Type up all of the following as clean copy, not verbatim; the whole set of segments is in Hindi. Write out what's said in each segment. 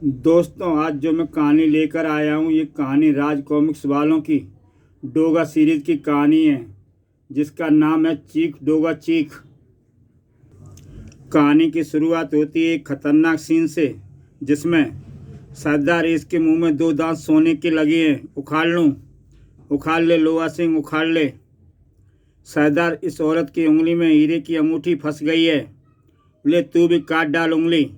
दोस्तों, आज जो मैं कहानी लेकर आया हूँ, ये कहानी राज कॉमिक्स वालों की डोगा सीरीज की कहानी है, जिसका नाम है चीख डोगा चीख। कहानी की शुरुआत होती है एक खतरनाक सीन से, जिसमें सरदार इसके मुंह में दो दांत सोने के लगे हैं। उखाड़ लूं? उखाड़ ले लोहा सिंह, उखाड़ ले। सरदार, इस औरत की उंगली में हीरे की अंगूठी फंस गई है। ले, तू भी काट डाल उंगली।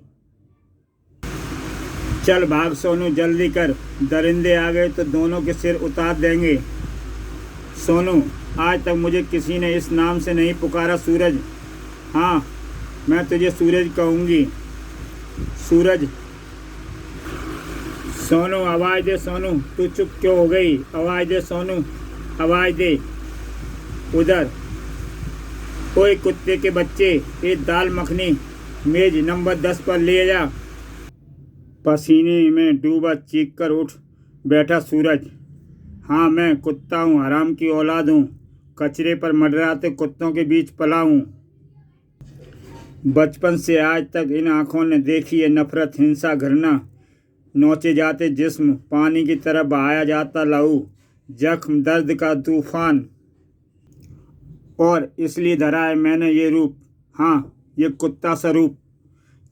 चल भाग सोनू, जल्दी कर, दरिंदे आ गए तो दोनों के सिर उतार देंगे। सोनू, आज तक मुझे किसी ने इस नाम से नहीं पुकारा। सूरज, हाँ, मैं तुझे सूरज कहूँगी। सूरज। सोनू, आवाज़ दे। सोनू, तू चुप क्यों हो गई? आवाज़ दे सोनू, आवाज़ दे। उधर। ओए कुत्ते के बच्चे, ये दाल मखनी मेज नंबर 10 पर ले जा। पसीने में डूबा चीख कर उठ बैठा सूरज। हाँ, मैं कुत्ता हूँ, हराम की औलाद हूँ, कचरे पर मंडराते कुत्तों के बीच पला हूँ। बचपन से आज तक इन आँखों ने देखी है नफरत, हिंसा, घृणा, नोचे जाते जिस्म, पानी की तरह बहाया जाता लहू, जख्म, दर्द का तूफान। और इसलिए धरा है मैंने ये रूप, हाँ, ये कुत्ता सा रूप,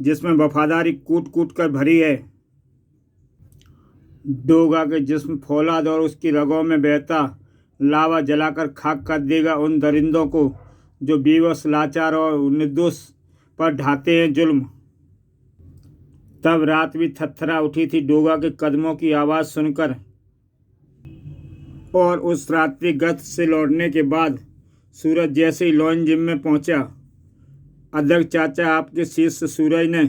जिसमें वफादारी कूट कूट कर भरी है। डोगा के जिस्म फौलाद और उसकी रगों में बहता लावा जलाकर खाक कर देगा उन दरिंदों को जो बेबस, लाचार और निर्दोष पर ढाते हैं जुल्म। तब रात भी थरथरा उठी थी डोगा के कदमों की आवाज़ सुनकर। और उस रात्रि गश्त से लौटने के बाद सूरज जैसे ही लॉन जिम में पहुंचा। अदरक चाचा, आपके शिष्य सूरज ने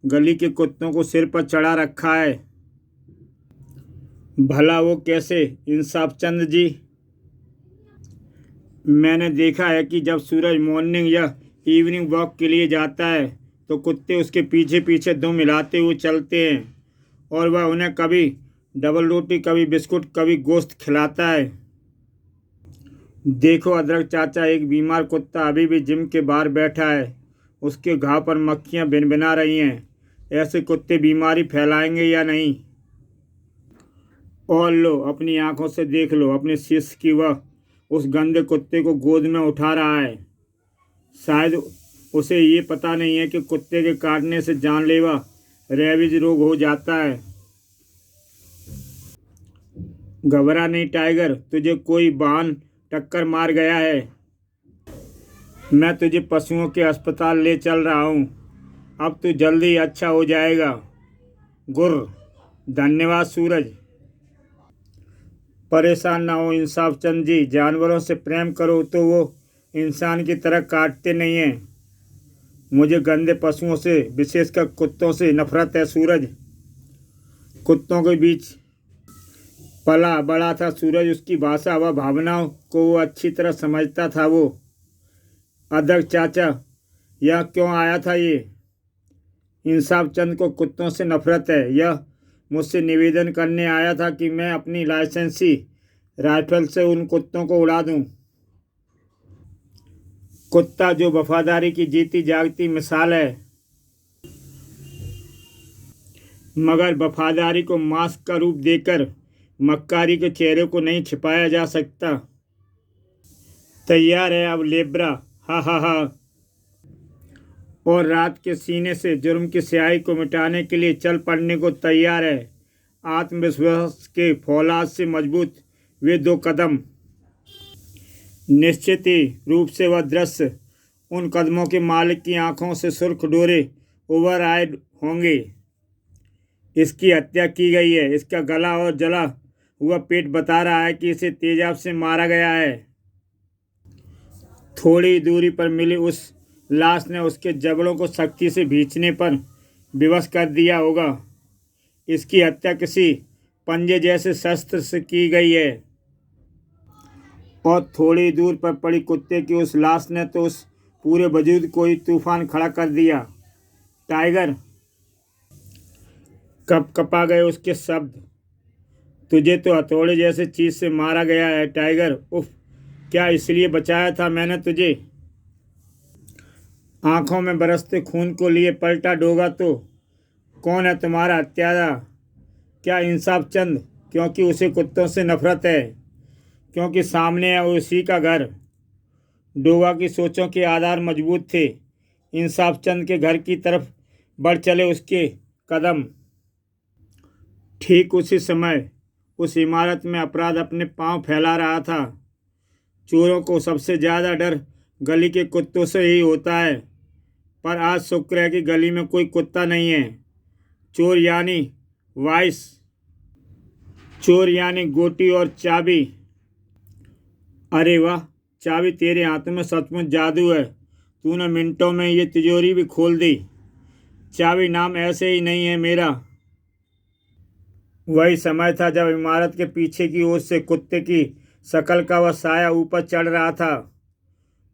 गली के कुत्तों को सिर पर चढ़ा रखा है। भला वो कैसे इंसाफ चंद जी? मैंने देखा है कि जब सूरज मॉर्निंग या इवनिंग वॉक के लिए जाता है तो कुत्ते उसके पीछे पीछे दुम मिलाते हुए चलते हैं, और वह उन्हें कभी डबल रोटी, कभी बिस्कुट, कभी गोश्त खिलाता है। देखो अदरक चाचा, एक बीमार कुत्ता अभी भी जिम के बाहर बैठा है, उसके घाव पर मक्खियां भिनभिना रही हैं। ऐसे कुत्ते बीमारी फैलाएंगे या नहीं? और लो, अपनी आंखों से देख लो अपने शिष्य की, वह उस गंदे कुत्ते को गोद में उठा रहा है। शायद उसे ये पता नहीं है कि कुत्ते के काटने से जानलेवा रेबीज रोग हो जाता है। घबरा नहीं टाइगर, तुझे कोई वाहन टक्कर मार गया है। मैं तुझे पशुओं के अस्पताल ले चल रहा हूँ, अब तू जल्दी अच्छा हो जाएगा। गुर्र। धन्यवाद सूरज। परेशान ना हो इंसाफ चंद जी, जानवरों से प्रेम करो तो वो इंसान की तरह काटते नहीं हैं। मुझे गंदे पशुओं से, विशेषकर कुत्तों से नफरत है सूरज। कुत्तों के बीच पला बड़ा था सूरज, उसकी भाषा व भावनाओं को वो अच्छी तरह समझता था। वो अदरक चाचा, यह क्यों आया था ये? इंसाफ चंद को कुत्तों से नफरत है। यह मुझसे निवेदन करने आया था कि मैं अपनी लाइसेंसी राइफल से उन कुत्तों को उड़ा दूं। कुत्ता जो वफादारी की जीती जागती मिसाल है, मगर वफादारी को मास्क का रूप देकर मक्कारी के चेहरे को नहीं छिपाया जा सकता। तैयार है अब लेब्रा? हा हा हा। और रात के सीने से जुर्म की स्याही को मिटाने के लिए चल पड़ने को तैयार है। आत्मविश्वास के फौलाद से मजबूत वे दो कदम। निश्चित ही रूप से वह दृश्य उन कदमों के मालिक की आंखों से सुर्ख डोरे ओवर आए होंगे। इसकी हत्या की गई है। इसका गला और जला हुआ पेट बता रहा है कि इसे तेजाब से मारा गया है। थोड़ी दूरी पर मिली उस लाश ने उसके जबड़ों को सख्ती से भींचने पर विवश कर दिया होगा। इसकी हत्या किसी पंजे जैसे शस्त्र से की गई है। और थोड़ी दूर पर पड़ी कुत्ते की उस लाश ने तो उस पूरे वजूद को ही तूफान खड़ा कर दिया। टाइगर। कप कपा गए उसके शब्द। तुझे तो हथौड़े जैसे चीज से मारा गया है टाइगर। उफ, क्या इसलिए बचाया था मैंने तुझे? आंखों में बरसते खून को लिए पलटा डोगा तो कौन है तुम्हारा हत्यारा? क्या इंसाफ चंद? क्योंकि उसे कुत्तों से नफरत है, क्योंकि सामने है उसी का घर। डोगा की सोचों के आधार मजबूत थे। इंसाफ चंद के घर की तरफ बढ़ चले उसके कदम। ठीक उसी समय उस इमारत में अपराध अपने पांव फैला रहा था। चोरों को सबसे ज़्यादा डर गली के कुत्तों से ही होता है, पर आज शुक्र है कि गली में कोई कुत्ता नहीं है। चोर यानी वाइस, चोर यानी गोटी और चाबी। अरे वाह, चाबी तेरे हाथों में सचमुच जादू है। तूने मिनटों में ये तिजोरी भी खोल दी। चाबी नाम ऐसे ही नहीं है मेरा। वही समय था जब इमारत के पीछे की ओर से कुत्ते की शक्ल का वह साया ऊपर चढ़ रहा था।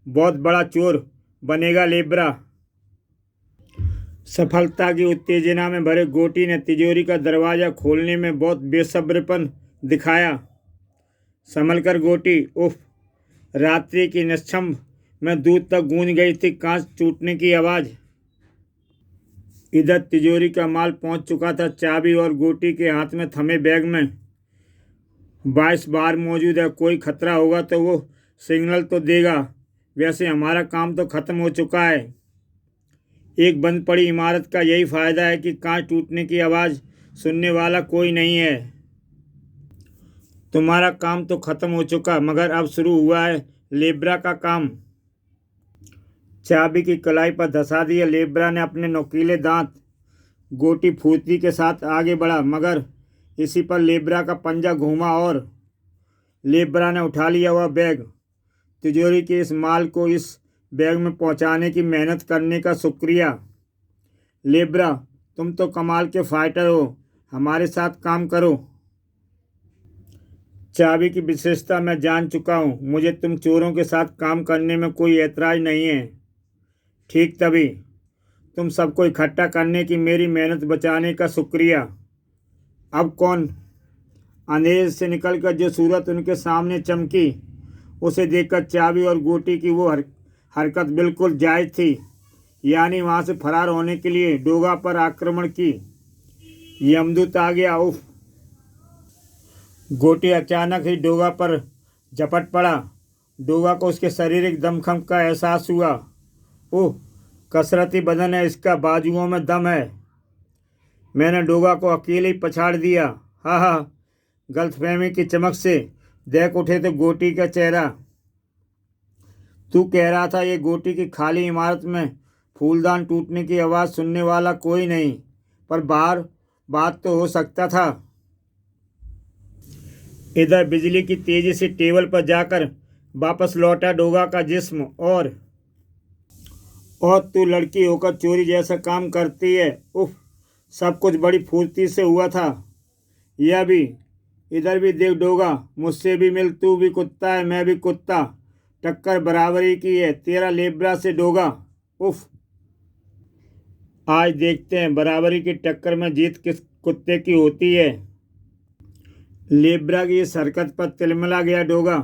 बहुत बड़ा चोर बनेगा लेब्रा। सफलता की उत्तेजना में भरे गोटी ने तिजोरी का दरवाज़ा खोलने में बहुत बेसब्रपन दिखाया। संभल कर गोटी। उफ! रात्रि की निश्चंब में दूर तक गूंज गई थी कांच टूटने की आवाज़। इधर तिजोरी का माल पहुंच चुका था। चाबी और गोटी के हाथ में थमे बैग में 22 बार मौजूद है। कोई खतरा होगा तो वो सिग्नल तो देगा। वैसे हमारा काम तो ख़त्म हो चुका है। एक बंद पड़ी इमारत का यही फ़ायदा है कि कांच टूटने की आवाज़ सुनने वाला कोई नहीं है। तुम्हारा काम तो ख़त्म हो चुका, मगर अब शुरू हुआ है लेब्रा का काम। चाबी की कलाई पर धंसा दिया लेब्रा ने अपने नुकीले दांत। गोटी फुर्ती के साथ आगे बढ़ा, मगर इसी पर लेब्रा का पंजा घूमा और लेब्रा ने उठा लिया वह बैग। तिजोरी के इस माल को इस बैग में पहुंचाने की मेहनत करने का शुक्रिया। लेब्रा, तुम तो कमाल के फाइटर हो। हमारे साथ काम करो। चाबी की विशेषता मैं जान चुका हूँ। मुझे तुम चोरों के साथ काम करने में कोई ऐतराज़ नहीं है। ठीक तभी तुम सबको इकट्ठा करने की मेरी मेहनत बचाने का शुक्रिया। अब कौन? अंधेरे से निकलकर जो सूरत उनके सामने चमकी, उसे देखकर चाबी और गोटी की वो हरकत बिल्कुल जायज़ थी। यानी वहाँ से फरार होने के लिए डोगा पर आक्रमण की। यमदूत आ गया। उफ! गोटी अचानक ही डोगा पर झपट पड़ा। डोगा को उसके शारीरिक दमखम का एहसास हुआ। ओह! कसरती बदन है इसका, बाजुओं में दम है। मैंने डोगा को अकेले ही पछाड़ दिया। हा हा! गलतफहमी की चमक से देख उठे तो गोटी का चेहरा। तू कह रहा था ये गोटी की खाली इमारत में फूलदान टूटने की आवाज़ सुनने वाला कोई नहीं, पर बाहर बात तो हो सकता था। इधर बिजली की तेजी से टेबल पर जाकर वापस लौटा डोगा का जिस्म। और तू लड़की होकर चोरी जैसा काम करती है। उफ! सब कुछ बड़ी फुर्ती से हुआ था। यह भी। इधर भी देख डोगा, मुझसे भी मिल। तू भी कुत्ता है, मैं भी कुत्ता। टक्कर बराबरी की है तेरा लेब्रा से डोगा। उफ! आज देखते हैं बराबरी की टक्कर में जीत किस कुत्ते की होती है। लेब्रा की इस हरकत पर तिलमिला गया डोगा।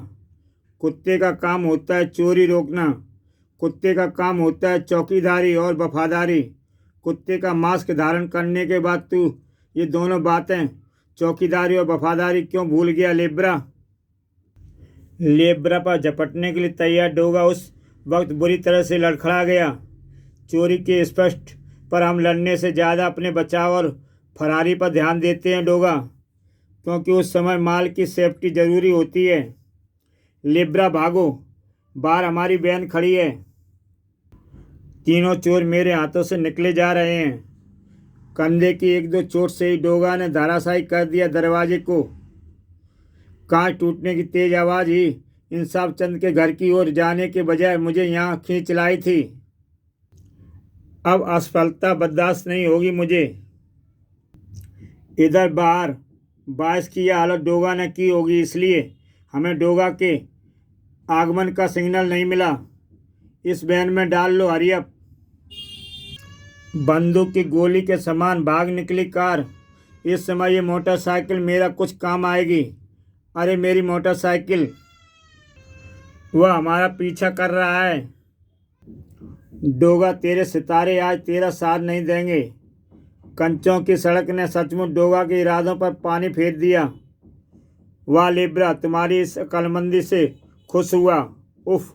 कुत्ते का काम होता है चोरी रोकना। कुत्ते का काम होता है चौकीदारी और वफादारी। कुत्ते का मास्क धारण करने के बाद तू ये दोनों बातें, चौकीदारी और वफादारी, क्यों भूल गया लेब्रा? लेब्रा पर झपटने के लिए तैयार डोगा उस वक्त बुरी तरह से लड़खड़ा गया। चोरी के स्पष्ट पर हम लड़ने से ज़्यादा अपने बचाव और फरारी पर ध्यान देते हैं डोगा, क्योंकि उस समय माल की सेफ्टी ज़रूरी होती है। लेब्रा भागो, बाहर हमारी वैन खड़ी है। तीनों चोर मेरे हाथों से निकले जा रहे हैं। कंधे की एक दो चोट से ही डोगा ने धराशायी कर दिया दरवाजे को। कांच टूटने की तेज आवाज़ ही इंसाफ चंद के घर की ओर जाने के बजाय मुझे यहाँ खींच लाई थी। अब असफलता बर्दाश्त नहीं होगी मुझे। इधर बाहर बारिश की यह हालत डोगा ने की होगी, इसलिए हमें डोगा के आगमन का सिग्नल नहीं मिला। इस वैन में डाल लो, हरी अप। बंदूक की गोली के समान भाग निकली कार। इस समय ये मोटरसाइकिल मेरा कुछ काम आएगी। अरे मेरी मोटरसाइकिल! वह हमारा पीछा कर रहा है। डोगा, तेरे सितारे आज तेरा साथ नहीं देंगे। कंचों की सड़क ने सचमुच डोगा के इरादों पर पानी फेर दिया। वाह लेब्रा, तुम्हारी इस अक्लमंदी से खुश हुआ। उफ।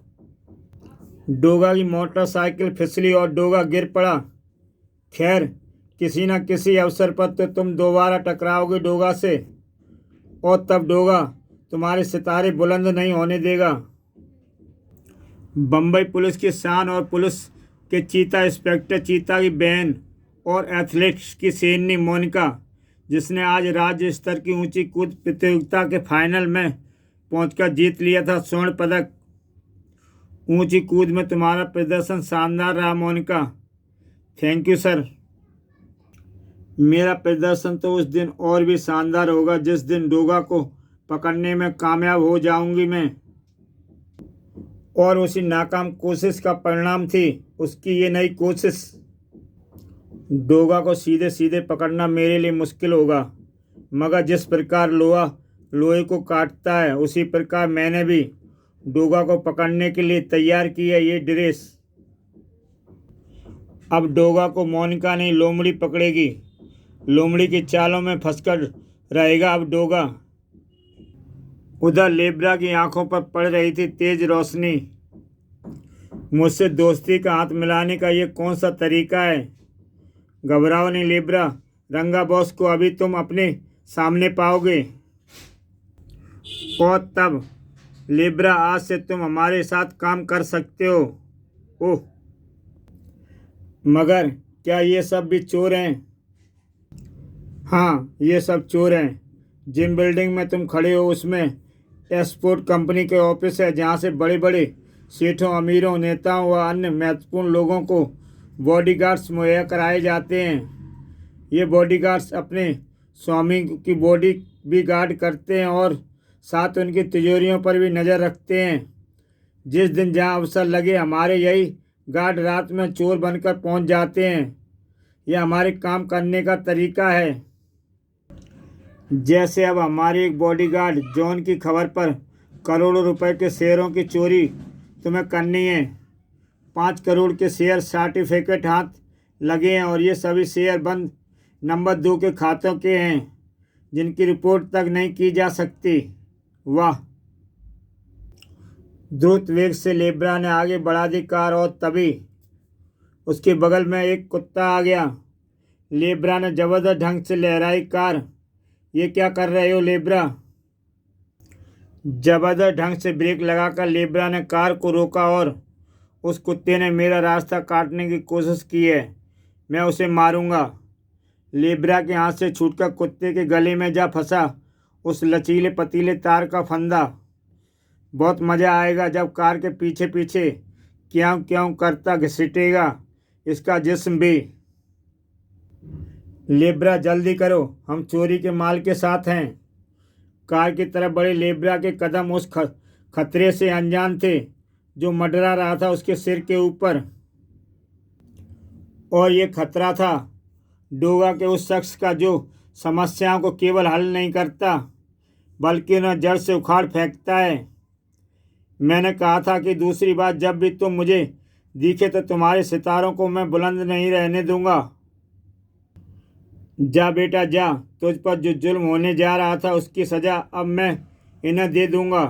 डोगा की मोटरसाइकिल फिसली और डोगा गिर पड़ा। खैर, किसी न किसी अवसर पर तो तुम दोबारा टकराओगे डोगा से, और तब डोगा तुम्हारे सितारे बुलंद नहीं होने देगा। बम्बई पुलिस की शान और पुलिस के चीता इंस्पेक्टर चीता की बहन और एथलेटिक्स की शेरनी मोनिका, जिसने आज राज्य स्तर की ऊंची कूद प्रतियोगिता के फाइनल में पहुंचकर जीत लिया था स्वर्ण पदक। ऊंची कूद में तुम्हारा प्रदर्शन शानदार रहा मोनिका। Thank you sir. मेरा प्रदर्शन तो उस दिन और भी शानदार होगा जिस दिन डोगा को पकड़ने में कामयाब हो जाऊंगी मैं। और उसी नाकाम कोशिश का परिणाम थी उसकी ये नई कोशिश। डोगा को सीधे सीधे पकड़ना मेरे लिए मुश्किल होगा, मगर जिस प्रकार लोहा लोहे को काटता है उसी प्रकार मैंने भी डोगा को पकड़ने के लिए तैयार की है ये ड्रेस। अब डोगा को मोनिका नहीं लोमड़ी पकड़ेगी। लोमड़ी की चालों में फंसकर रहेगा अब डोगा। उधर लेब्रा की आंखों पर पड़ रही थी तेज रोशनी। मुझसे दोस्ती का हाथ मिलाने का ये कौन सा तरीका है? घबराओ नहीं लेब्रा, रंगा बॉस को अभी तुम अपने सामने पाओगे। और तब लेब्रा, आज से तुम हमारे साथ काम कर सकते हो। ओह, मगर क्या ये सब भी चोर हैं? हाँ, ये सब चोर हैं। जिन बिल्डिंग में तुम खड़े हो उसमें एक्सपोर्ट कंपनी के ऑफिस है, जहाँ से बड़े बड़े सेठों, अमीरों, नेताओं व अन्य महत्वपूर्ण लोगों को बॉडीगार्ड्स मुहैया कराए जाते हैं। ये बॉडीगार्ड्स अपने स्वामी की बॉडी भी गार्ड करते हैं और साथ उनकी तिजोरियों पर भी नज़र रखते हैं। जिस दिन जहाँ अवसर लगे हमारे यही गार्ड रात में चोर बनकर पहुंच जाते हैं। यह हमारे काम करने का तरीका है। जैसे अब हमारे एक बॉडीगार्ड जॉन की खबर पर करोड़ों रुपए के शेयरों की चोरी तुम्हें करनी है। 5 करोड़ के शेयर सर्टिफिकेट हाथ लगे हैं और ये सभी शेयर बंद नंबर 2 के खातों के हैं, जिनकी रिपोर्ट तक नहीं की जा सकती। वाह। द्रुत वेग से लेब्रा ने आगे बढ़ा दी कार और तभी उसके बगल में एक कुत्ता आ गया। लेब्रा ने जबरदस्त ढंग से लहराई कार। ये क्या कर रहे हो लेब्रा? जबरदस्त ढंग से ब्रेक लगाकर लेब्रा ने कार को रोका और उस कुत्ते ने मेरा रास्ता काटने की कोशिश की है। मैं उसे मारूंगा। लेब्रा के हाथ से छूटकर कुत्ते के गले में जा फंसा उस लचीले पतीले तार का फंदा। बहुत मज़ा आएगा जब कार के पीछे पीछे क्यों क्यों करता घसीटेगा इसका जिस्म भी। लेब्रा जल्दी करो, हम चोरी के माल के साथ हैं। कार की तरफ बढ़े लेब्रा के कदम उस खतरे से अनजान थे जो मंडरा रहा था उसके सिर के ऊपर। और ये खतरा था डोगा के उस शख्स का जो समस्याओं को केवल हल नहीं करता बल्कि उन्हें जड़ से उखाड़ फेंकता है। मैंने कहा था कि दूसरी बार जब भी तुम मुझे दिखे तो तुम्हारे सितारों को मैं बुलंद नहीं रहने दूंगा। जा बेटा जा, तुझ पर जो जुल्म होने जा रहा था उसकी सज़ा अब मैं इन्हें दे दूंगा।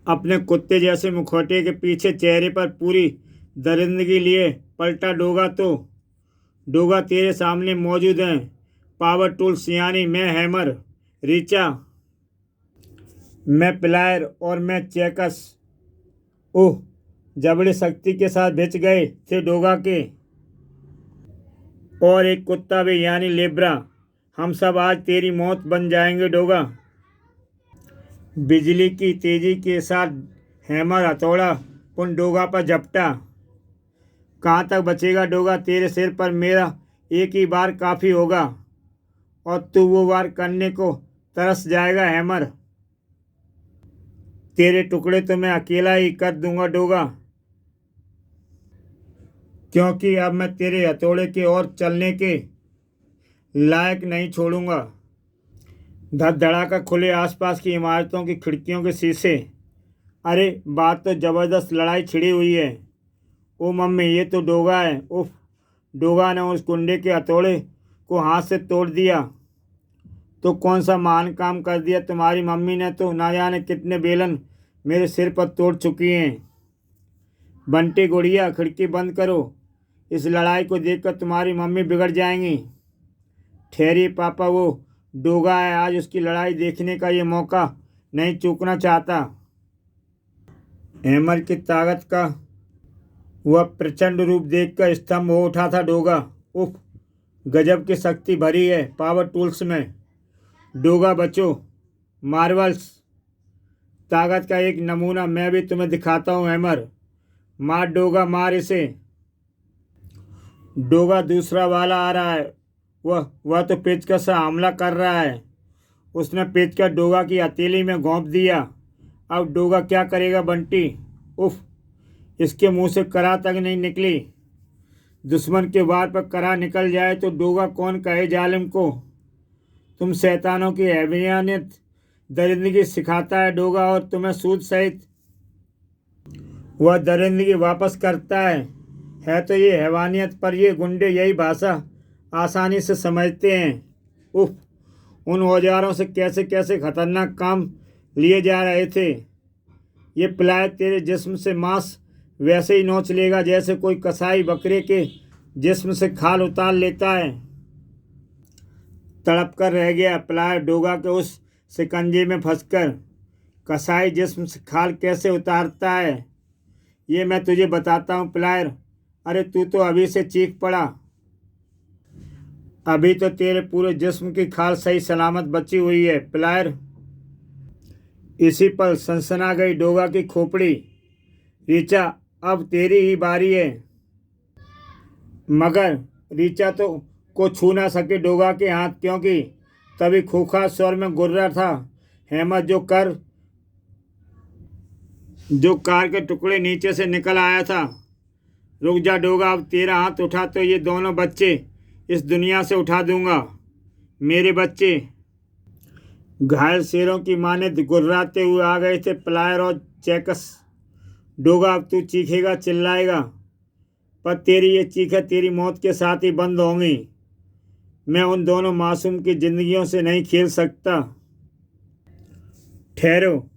अपने कुत्ते जैसे मुखौटे के पीछे चेहरे पर पूरी दरिंदगी लिए पलटा डोगा तो डोगा तेरे सामने मौजूद हैं। पावर टूल सियानी, मैं हैमर, रीचा मैं प्लायर और मैं चेकस। ओह, जबड़े शक्ति के साथ भिच गए थे डोगा के। और एक कुत्ता भी यानी लेब्रा। हम सब आज तेरी मौत बन जाएंगे डोगा। बिजली की तेजी के साथ हैमर हथौड़ा उन डोगा पर झपटा। कहाँ तक बचेगा डोगा? तेरे सिर पर मेरा एक ही बार काफ़ी होगा और तू वो वार करने को तरस जाएगा हैमर। तेरे टुकड़े तो मैं अकेला ही कर दूंगा डोगा, क्योंकि अब मैं तेरे हथौड़े के और चलने के लायक नहीं छोड़ूंगा। धड़ाका खुले आसपास की इमारतों की खिड़कियों के शीशे। अरे बात तो ज़बरदस्त लड़ाई छिड़ी हुई है। ओ मम्मी, ये तो डोगा है। उफ, डोगा ने उस गुंडे के हथौड़े को हाथ से तोड़ दिया। तो कौन सा महान काम कर दिया, तुम्हारी मम्मी ने तो ना जाने कितने बेलन मेरे सिर पर तोड़ चुकी हैं। बंटी गुड़िया, खिड़की बंद करो, इस लड़ाई को देखकर तुम्हारी मम्मी बिगड़ जाएंगी। ठहरिए पापा, वो डोगा है, आज उसकी लड़ाई देखने का ये मौका नहीं चूकना चाहता। हैमर की ताकत का वह प्रचंड रूप देखकर स्तंभ हो उठा था डोगा। उफ, गजब की शक्ति भरी है पावर टूल्स में। डोगा बचो, मार्वल्स ताकत का एक नमूना मैं भी तुम्हें दिखाता हूँ। हैमर मार डोगा, मार इसे। डोगा दूसरा वाला आ रहा है, वह तो पेचकस से हमला कर रहा है। उसने पेचकस डोगा की हथेली में घोंप दिया। अब डोगा क्या करेगा बंटी? उफ, इसके मुंह से करा तक नहीं निकली। दुश्मन के वार पर करा निकल जाए तो डोगा कौन कहे जालिम को। तुम शैतानों की हैवानियत दरिंदगी सिखाता है डोगा, और तुम्हें सूद सहित वह दरिंदगी वापस करता है तो ये हैवानियत, पर ये गुंडे यही भाषा आसानी से समझते हैं। उफ, उन औजारों से कैसे कैसे खतरनाक काम लिए जा रहे थे। ये प्लाय तेरे जिस्म से मांस वैसे ही नोच लेगा जैसे कोई कसाई बकरे के जिस्म से खाल उतार लेता है। तड़प कर रह गया प्लाय डोगा के उस शिकंजे में फंसकर। कसाई जिस्म से खाल कैसे उतारता है ये मैं तुझे बताता हूँ प्लायर। अरे तू तो अभी से चीख पड़ा, अभी तो तेरे पूरे जिस्म की खाल सही सलामत बची हुई है प्लायर। इसी पर सनसना गई डोगा की खोपड़ी। रीचा, अब तेरी ही बारी है। मगर रीचा तो को छू ना सके डोगा के हाथ, क्योंकि तभी खोखा स्वर में गुर्र रहा था, हेमत जो कार के टुकड़े नीचे से निकल आया था। रुक जा डोगा, अब तेरा हाथ उठा तो ये दोनों बच्चे इस दुनिया से उठा दूंगा। मेरे बच्चे घायल शेरों की माने गुर्राते हुए आ गए थे प्लायर और चैकस। डोगा, अब तू चीखेगा, चिल्लाएगा, पर तेरी ये चीखें तेरी मौत के साथ ही बंद होंगी। मैं उन दोनों मासूम की जिंदगियों से नहीं खेल सकता। ठहरो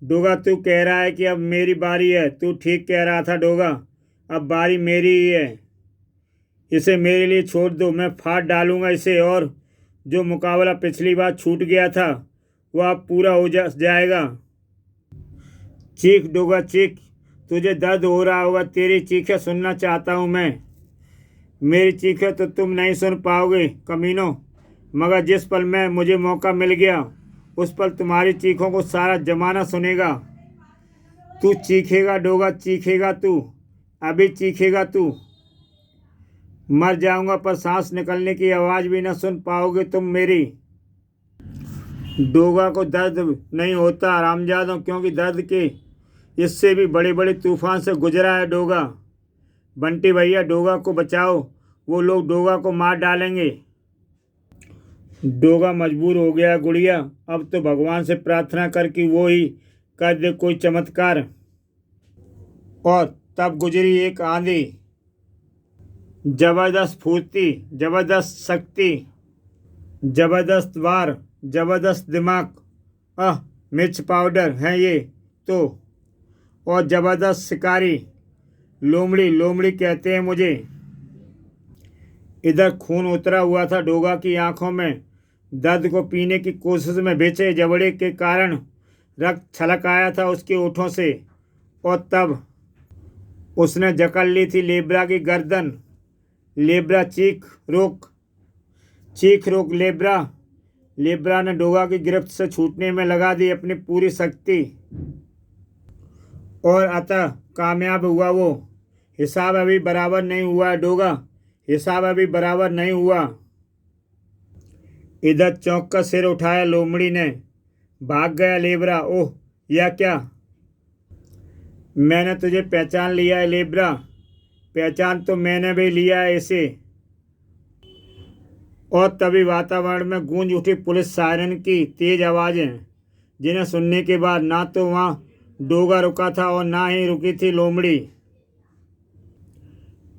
डोगा, तू कह रहा है कि अब मेरी बारी है। तू ठीक कह रहा था डोगा, अब बारी मेरी ही है। इसे मेरे लिए छोड़ दो, मैं फाड़ डालूंगा इसे, और जो मुकाबला पिछली बार छूट गया था वह अब पूरा हो जाएगा। चीख डोगा चीख, तुझे दर्द हो रहा होगा, तेरी चीखें सुनना चाहता हूँ मैं। मेरी चीखें तो तुम नहीं सुन पाओगे कमीनो, मगर जिस पल में मुझे मौका मिल गया उस पल तुम्हारी चीखों को सारा जमाना सुनेगा। तू चीखेगा डोगा, चीखेगा तू, अभी चीखेगा तू। मर जाऊंगा पर सांस निकलने की आवाज़ भी न सुन पाओगे तुम मेरी। डोगा को दर्द नहीं होता रामजादों, क्योंकि दर्द के इससे भी बड़े बड़े तूफान से गुजरा है डोगा। बंटी भैया डोगा को बचाओ, वो लोग डोगा को मार डालेंगे। डोगा मजबूर हो गया गुड़िया, अब तो भगवान से प्रार्थना कर कि वो ही कर दे कोई चमत्कार। और तब गुजरी एक आंधी, जबरदस्त फुर्ती, जबरदस्त शक्ति, जबरदस्त वार, जबरदस्त दिमाग, मिर्च पाउडर है ये तो, और जबरदस्त शिकारी। लोमड़ी लोमड़ी कहते हैं मुझे। इधर खून उतरा हुआ था डोगा की आंखों में। दर्द को पीने की कोशिश में बेचे जबड़े के कारण रक्त छलक आया था उसके होठों से, और तब उसने जकड़ ली थी लेब्रा की गर्दन। लेब्रा, चीख रोक लेब्रा। लेब्रा ने डोगा की गिरफ्त से छूटने में लगा दी अपनी पूरी शक्ति, और अतः कामयाब हुआ वो। हिसाब अभी बराबर नहीं हुआ डोगा, हिसाब अभी बराबर नहीं हुआ। इधर चौंक कर सिर उठाया लोमड़ी ने। भाग गया लेब्रा। ओह, यह क्या? मैंने तुझे पहचान लिया है लेब्रा। पहचान तो मैंने भी लिया है इसे। और तभी वातावरण में गूंज उठी पुलिस सायरन की तेज आवाज़ें, जिन्हें सुनने के बाद ना तो वहाँ डोगा रुका था और ना ही रुकी थी लोमड़ी।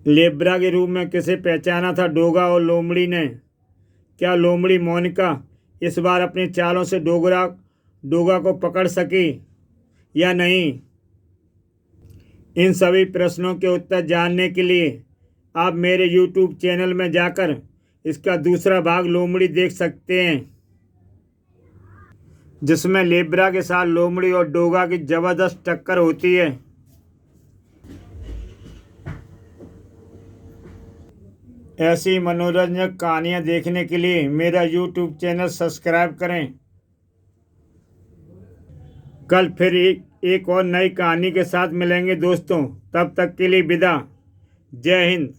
लेब्रा के रूप में किसे पहचाना था डोगा और लोमड़ी ने? क्या लोमड़ी मोनिका इस बार अपनी चालों से डोगा को पकड़ सकी या नहीं? इन सभी प्रश्नों के उत्तर जानने के लिए आप मेरे YouTube चैनल में जाकर इसका दूसरा भाग लोमड़ी देख सकते हैं, जिसमें लेब्रा के साथ लोमड़ी और डोगा की जबरदस्त टक्कर होती है। ऐसी मनोरंजक कहानियाँ देखने के लिए मेरा YouTube चैनल सब्सक्राइब करें। कल फिर एक और नई कहानी के साथ मिलेंगे दोस्तों। तब तक के लिए विदा। जय हिंद।